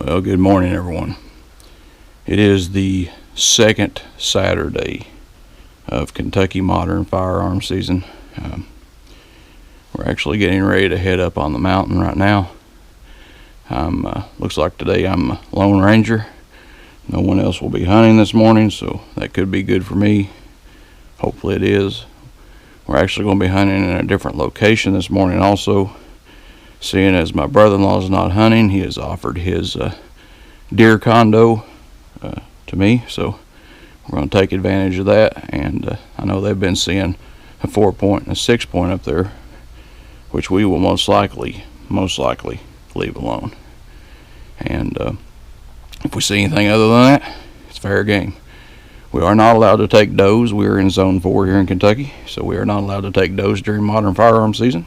Well, good morning, everyone. It is the second Saturday of Kentucky modern firearm season. We're actually getting ready to head up on the mountain right now. Looks like today I'm a Lone Ranger. No one else will be hunting this morning, so that could be good for me. Hopefully it is. We're actually going to be hunting in a different location this morning also. Seeing as my brother-in-law is not hunting, he has offered his deer condo to me, so we're going to take advantage of that. And I know they've been seeing a 4-point and a 6-point up there, which we will most likely leave alone. And if we see anything other than that, it's fair game. We are not allowed to take does. We are in Zone 4 here in Kentucky, so we are not allowed to take does during modern firearm season.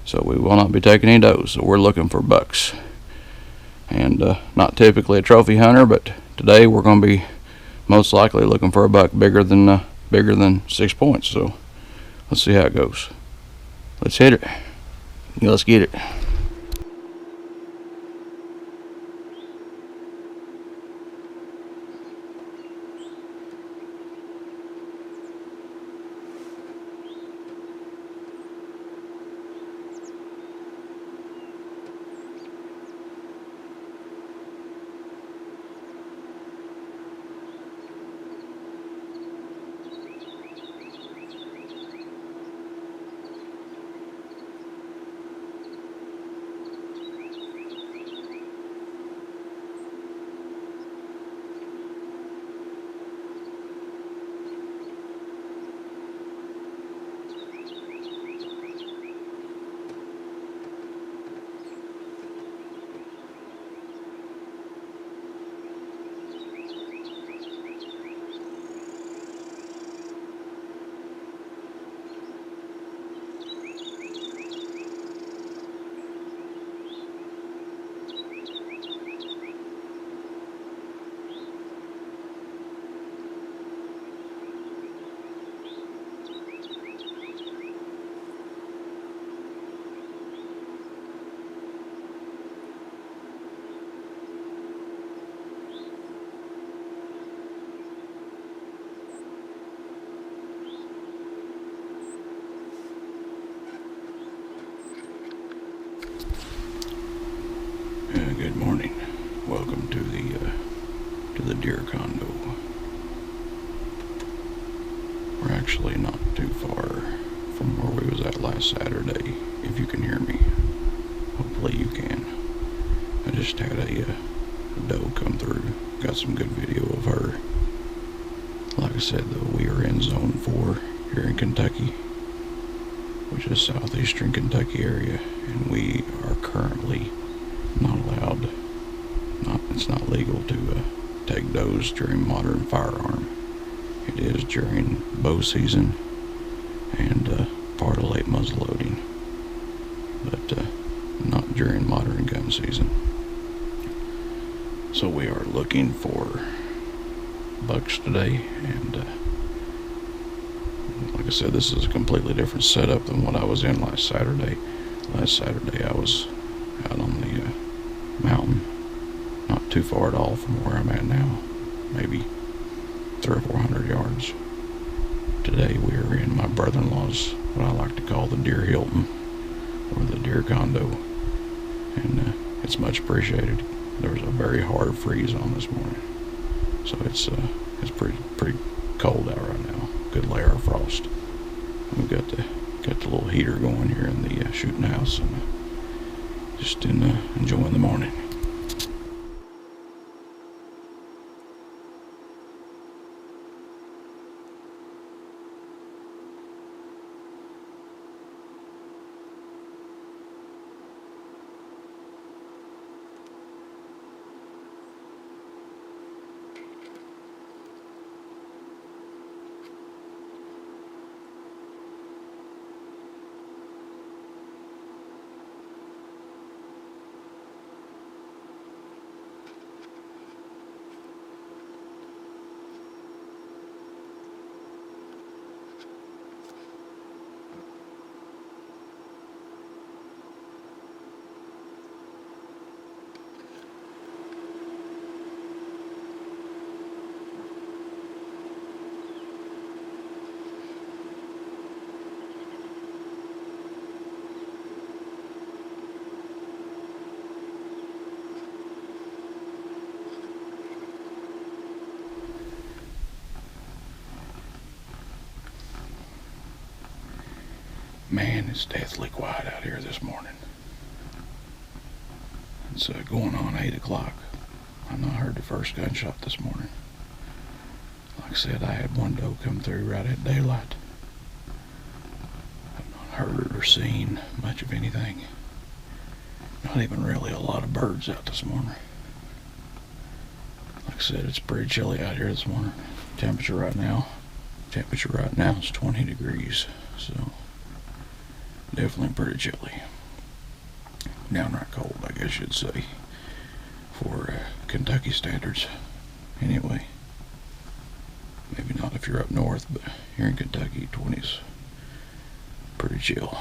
So we will not be taking any does. So we're looking for bucks. And not typically a trophy hunter, but today we're going to be most likely looking for a buck bigger than 6 points. So let's see how it goes. Let's hit it. Let's get it. Good morning. Welcome to the deer condo. We're actually not too far from where we was at last Saturday, if you can hear me. Hopefully you can. I just had a doe come through. Got some good video of her. Like I said, though, we are in Zone 4 here in Kentucky, which is southeastern Kentucky area, and we are currently not allowed, it's not legal to take does during modern firearm. It is during bow season and part of late muzzleloading, but not during modern gun season. So we are looking for bucks today, and like I said, this is a completely different setup than what I was in last Saturday. Last Saturday I was out on the mountain, not too far at all from where I'm at now, maybe 300 or 400 yards. Today we are in my brother-in-law's, what I like to call the deer Hilton, or the deer condo, and it's much appreciated. There was a very hard freeze on this morning, so it's pretty cold out right now. Good layer of frost. We've got the little heater going here in the shooting house, and just enjoying the morning. Man, it's deathly quiet out here this morning. It's going on 8 o'clock. I know I heard the first gunshot this morning. Like I said, I had one doe come through right at daylight. I've not heard or seen much of anything. Not even really a lot of birds out this morning. Like I said, it's pretty chilly out here this morning. Temperature right now is 20 degrees, so definitely pretty chilly. Downright cold, I guess you'd say, for Kentucky standards. Anyway, maybe not if you're up north, but here in Kentucky, 20's pretty chill.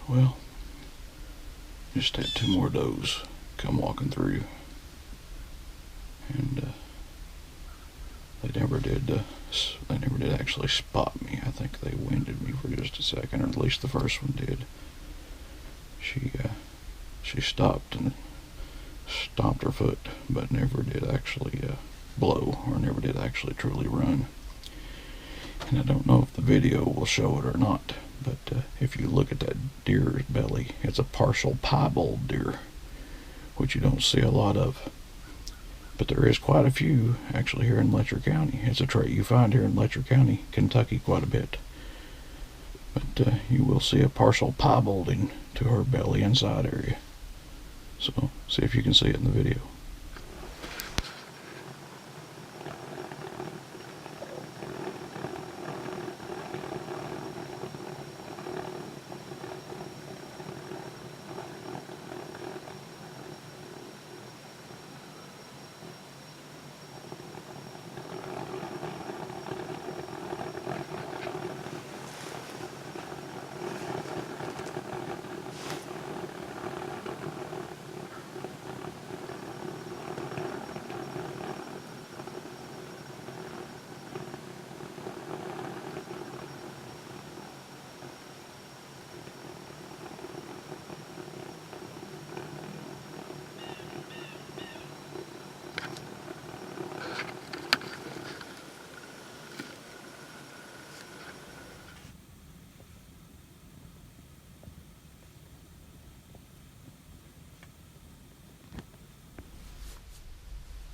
Well, just had 2 more does come walking through, and they never did actually spot me. I think they winded me for just a second, or at least the first one did. She stopped and stomped her foot, but never did actually blow, or never did actually truly run. And I don't know if the video will show it or not, but if you look at that deer's belly, it's a partial piebald deer, which you don't see a lot of. But there is quite a few actually here in Letcher County. It's a trait you find here in Letcher County, Kentucky, quite a bit. But you will see a partial piebalding to her belly and side area. So see if you can see it in the video.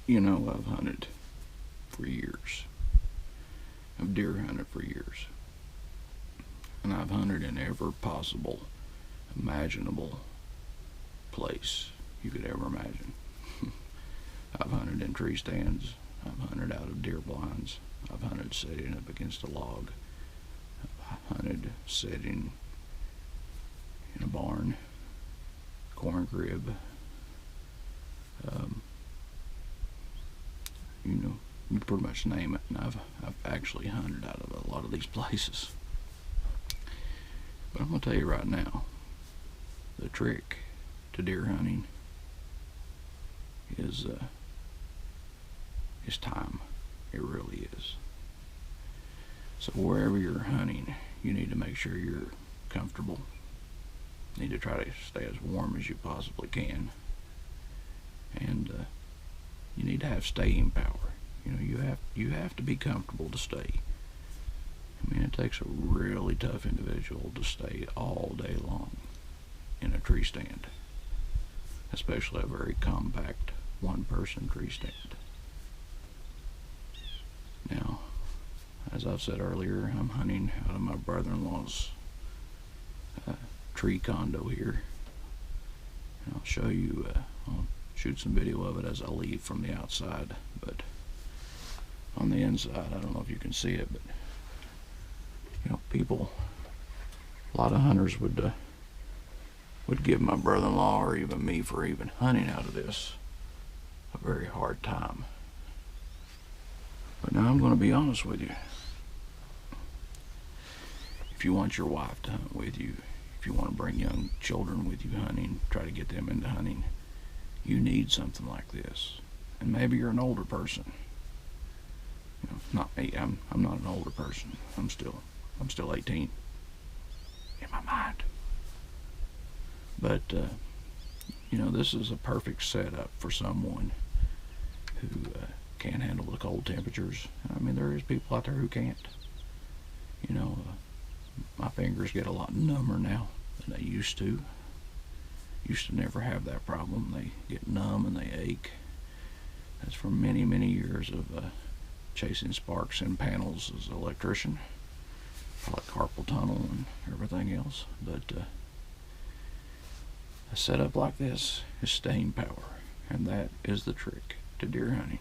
You know, I've hunted for years. I've deer hunted for years. And I've hunted in every possible, imaginable place you could ever imagine. I've hunted in tree stands. I've hunted out of deer blinds. I've hunted sitting up against a log. I've hunted sitting in a barn, corn crib. You know, you pretty much name it, and I've actually hunted out of a lot of these places. But I'm going to tell you right now, the trick to deer hunting is time. It really is. So wherever you're hunting, you need to make sure you're comfortable. You need to try to stay as warm as you possibly can. And you need to have staying power. You know, you have to be comfortable to stay. I mean, it takes a really tough individual to stay all day long in a tree stand, especially a very compact one-person tree stand. Now, as I've said earlier, I'm hunting out of my brother-in-law's tree condo here. And I'll show you, I'll shoot some video of it as I leave from the outside, but on the inside, I don't know if you can see it, but people, a lot of hunters would give my brother-in-law or even me for even hunting out of this a very hard time. But now I'm going to be honest with you. If you want your wife to hunt with you, if you want to bring young children with you hunting, try to get them into hunting, you need something like this. And maybe you're an older person. Not me. I'm not an older person. I'm still 18 in my mind. But this is a perfect setup for someone who can't handle the cold temperatures. I mean, there is people out there who can't. My fingers get a lot number now than they used to. Used to never have that problem. They get numb and they ache. That's from many, many years of chasing sparks in panels as an electrician, like carpal tunnel and everything else. But a setup like this is staying power, and that is the trick to deer hunting.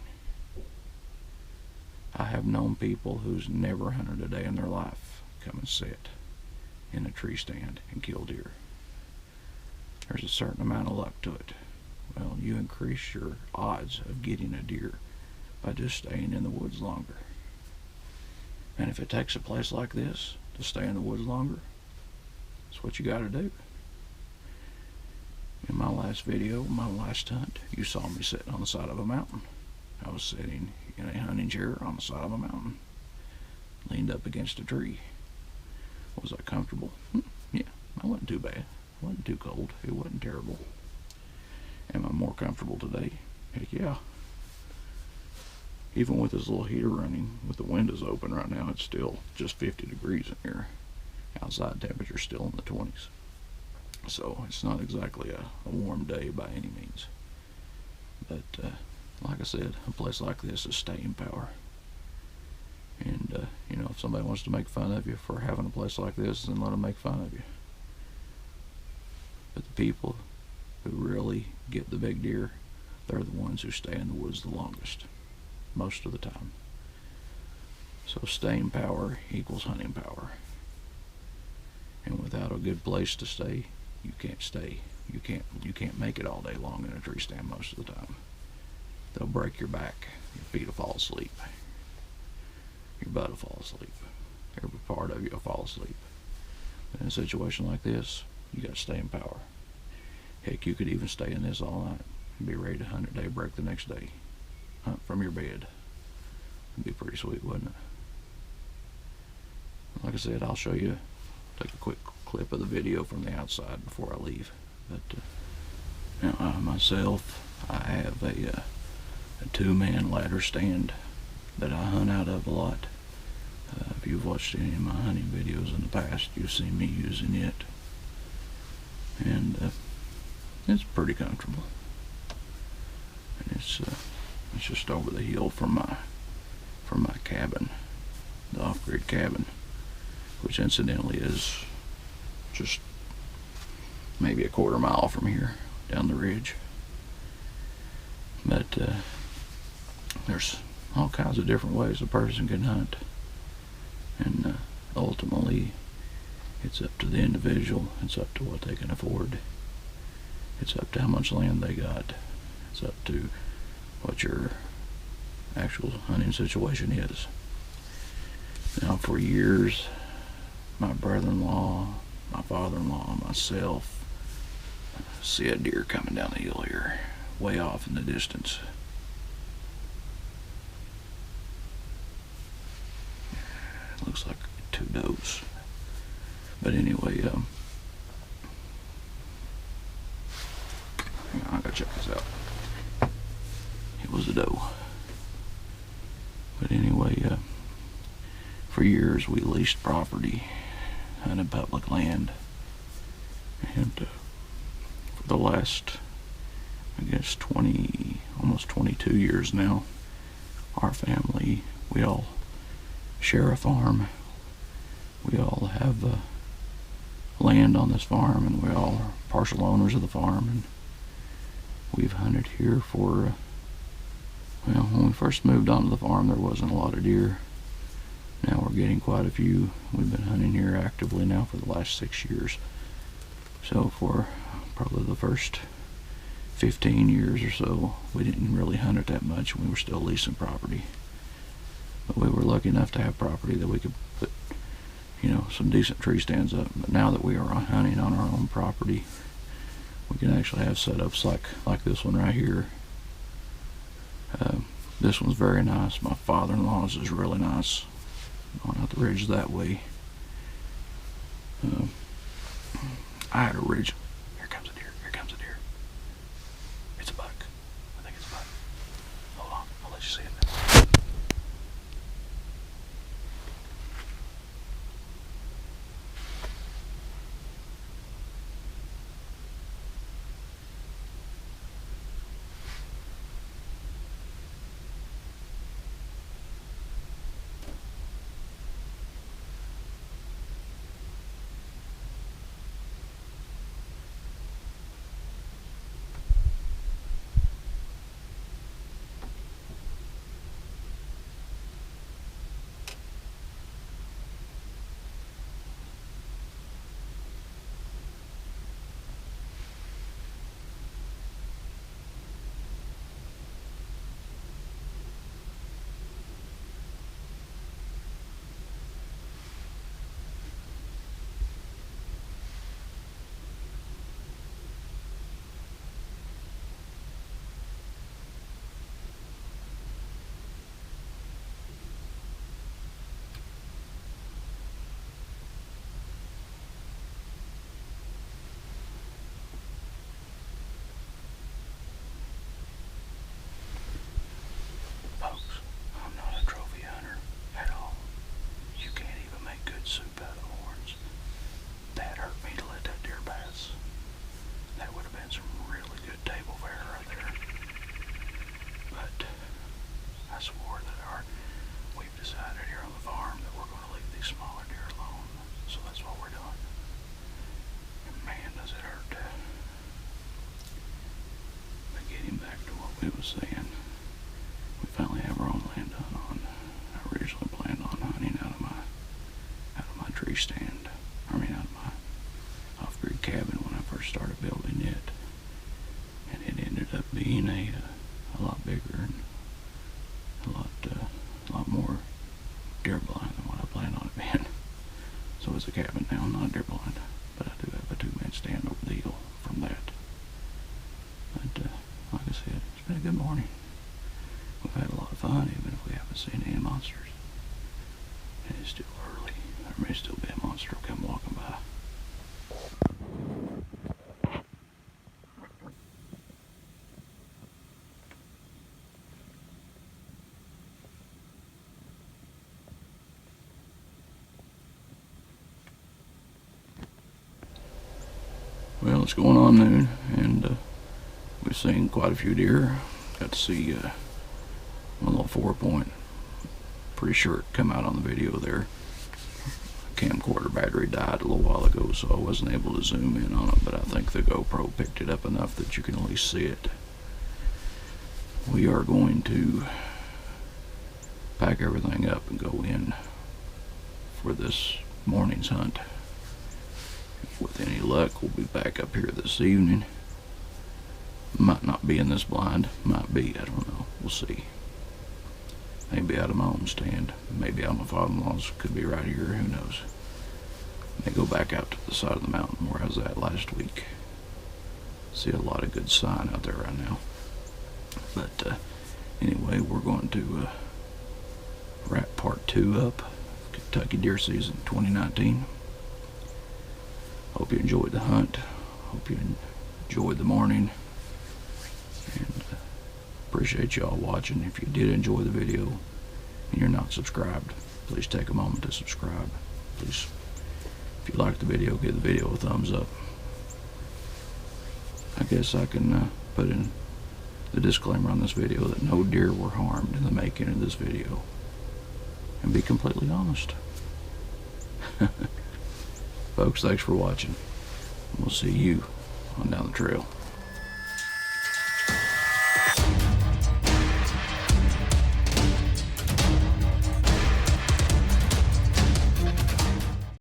I have known people who's never hunted a day in their life come and sit in a tree stand and kill deer. There's a certain amount of luck to it. Well, you increase your odds of getting a deer by just staying in the woods longer. And if it takes a place like this to stay in the woods longer, that's what you got to do. In my last video, my last hunt, you saw me sitting on the side of a mountain. I was sitting in a hunting chair on the side of a mountain, leaned up against a tree. Was I comfortable? Yeah, I wasn't too bad. It wasn't too cold. It wasn't terrible. Am I more comfortable today? Heck yeah. Even with this little heater running, with the windows open right now, it's still just 50 degrees in here. Outside temperature's still in the 20s. So it's not exactly a warm day by any means. But like I said, a place like this is staying power. And if somebody wants to make fun of you for having a place like this, then let them make fun of you. But the people who really get the big deer, they're the ones who stay in the woods the longest, most of the time. So staying power equals hunting power. And without a good place to stay, you can't stay. You can't make it all day long in a tree stand most of the time. They'll break your back. Your feet will fall asleep. Your butt will fall asleep. Every part of you will fall asleep. But in a situation like this, you got to stay in power. Heck, you could even stay in this all night and be ready to hunt at daybreak the next day. Hunt from your bed. It'd be pretty sweet, wouldn't it? Like I said, I'll show you, take a quick clip of the video from the outside before I leave. But now myself, I have a two-man ladder stand that I hunt out of a lot. If you've watched any of my hunting videos in the past, you've seen me using it. And it's pretty comfortable. And it's just over the hill from my cabin, the off-grid cabin, which incidentally is just maybe a quarter mile from here down the ridge. But there's all kinds of different ways a person can hunt, and ultimately it's up to the individual. It's up to what they can afford. It's up to how much land they got. It's up to what your actual hunting situation is. Now, for years, my brother-in-law, my father-in-law, myself see a deer coming down the hill here, way off in the distance. It looks like two does. But anyway, hang on, I gotta check this out. It was a doe. But anyway, for years we leased property, hunted public land, and for the last, I guess, almost 22 years now. Our family, we all share a farm. We all have land on this farm, and we all are partial owners of the farm. And we've hunted here for, well, when we first moved onto the farm, there wasn't a lot of deer. Now we're getting quite a few. We've been hunting here actively now for the last 6 years. So for probably the first 15 years or so, we didn't really hunt it that much. We were still leasing property. But we were lucky enough to have property that we could put, some decent tree stands up. But now that we are hunting on our own property, we can actually have setups like this one right here. This one's very nice. My father-in-law's is really nice. On out the ridge that way. I had a ridge. Here comes a deer. Here comes a deer. It's a buck. I think it's a buck. Hold on. I'll let you see it. Saying we finally have our own land to hunt on. I originally planned on hunting out of my tree stand. Out of my off-grid cabin when I first started building it, and it ended up being a lot bigger and a lot more deer blind than what I planned on it being. So it's a cabin now, not deer blind, but I do have a 2-man stand over the hill from that. But like I said, it's been a good morning. We've had a lot of fun, even if we haven't seen any monsters. And it's still early. There may still be a monster come walking by. Well, it's going on noon, and we've seen quite a few deer. Got to see one little 4-point. Pretty sure it come out on the video there. Camcorder battery died a little while ago, so I wasn't able to zoom in on it, but I think the GoPro picked it up enough that you can at least see it. We are going to pack everything up and go in for this morning's hunt. With any luck, we'll be back up here this evening. Might not be in this blind, might be, I don't know, we'll see. Maybe out of my own stand, maybe out of my father-in-law's, could be right here, who knows. May go back out to the side of the mountain where I was at last week. See a lot of good sign out there right now. But anyway, we're going to wrap part 2 up, Kentucky deer season 2019. Hope you enjoyed the hunt. Hope you enjoyed the morning. And appreciate y'all watching. If you did enjoy the video and you're not subscribed, please take a moment to subscribe. Please, if you liked the video, give the video a thumbs up. I guess I can put in the disclaimer on this video that no deer were harmed in the making of this video, and be completely honest. Folks, thanks for watching. We'll see you on down the trail.